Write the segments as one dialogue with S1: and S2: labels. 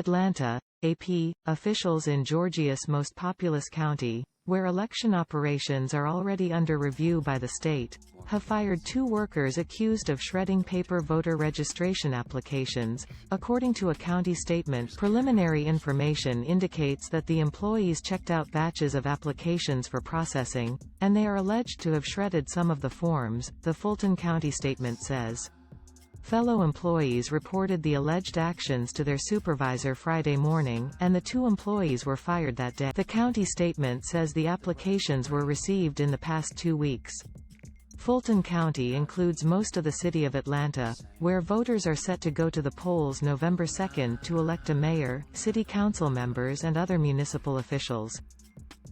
S1: Atlanta, AP, officials in Georgia's most populous county, where election operations are already under review by the state, have fired 2 workers accused of shredding paper voter registration applications. According to a county statement, preliminary information indicates that the employees checked out batches of applications for processing, and they are alleged to have shredded some of the forms, the Fulton County statement says. Fellow employees reported the alleged actions to their supervisor Friday morning, and the 2 employees were fired that day. The county statement says the applications were received in the past 2 weeks. Fulton County includes most of the city of Atlanta, where voters are set to go to the polls November 2 to elect a mayor, city council members and other municipal officials.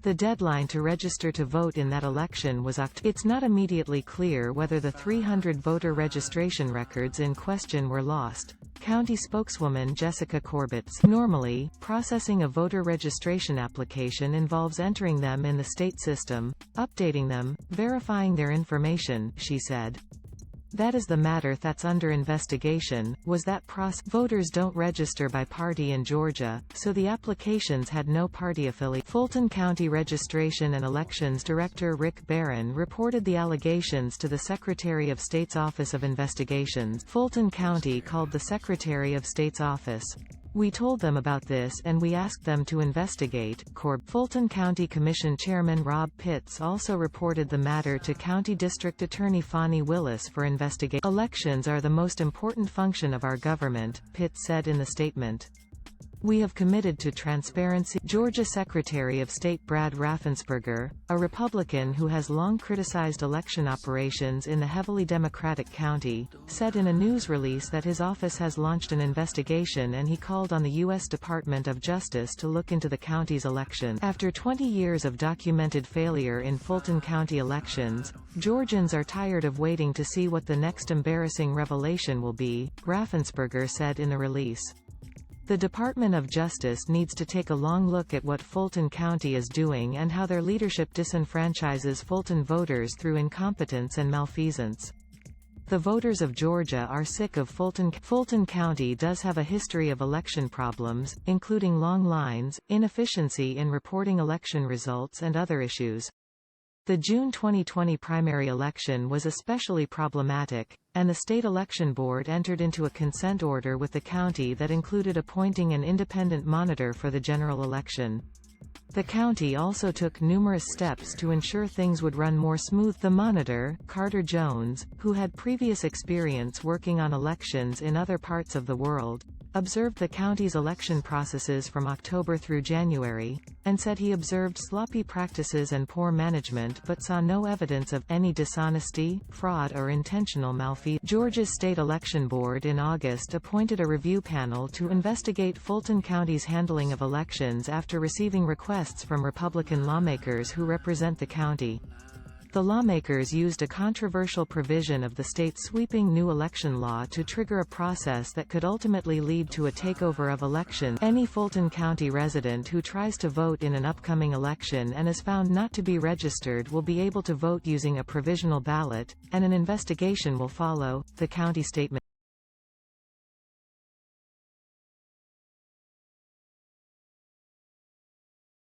S1: The deadline to register to vote in that election was October. It's not immediately clear whether the 300 voter registration records in question were lost. County spokeswoman Jessica Corbett said, "Normally, processing a voter registration application involves entering them in the state system, updating them, verifying their information," she said. "That is the matter that's under investigation, was that process. Voters don't register by party in Georgia, so the applications had no party affiliation." Fulton County Registration and Elections Director Rick Barron reported the allegations to the Secretary of State's Office of Investigations. Fulton County called the Secretary of State's office. "We told them about this and we asked them to investigate." Fulton County Commission Chairman Rob Pitts also reported the matter to County District Attorney Fani Willis for investigation. "Elections are the most important function of our government," Pitts said in the statement. "We have committed to transparency." Georgia Secretary of State Brad Raffensperger, a Republican who has long criticized election operations in the heavily Democratic county, said in a news release that his office has launched an investigation and he called on the U.S. Department of Justice to look into the county's election. After 20 years of documented failure in Fulton County elections, Georgians are tired of waiting to see what the next embarrassing revelation will be, Raffensperger said in the release. "The Department of Justice needs to take a long look at what Fulton County is doing and how their leadership disenfranchises Fulton voters through incompetence and malfeasance. The voters of Georgia are sick of Fulton." Fulton County does have a history of election problems, including long lines, inefficiency in reporting election results and other issues. The June 2020 primary election was especially problematic, and the state election board entered into a consent order with the county that included appointing an independent monitor for the general election. The county also took numerous steps to ensure things would run more smooth. The monitor, Carter Jones, who had previous experience working on elections in other parts of the world, observed the county's election processes from October through January, and said he observed sloppy practices and poor management but saw no evidence of any dishonesty, fraud or intentional malfeasance. Georgia's state election board in August appointed a review panel to investigate Fulton County's handling of elections after receiving requests from Republican lawmakers who represent the county. The lawmakers used a controversial provision of the state's sweeping new election law to trigger a process that could ultimately lead to a takeover of elections. Any Fulton County resident who tries to vote in an upcoming election and is found not to be registered will be able to vote using a provisional ballot, and an investigation will follow, the county statement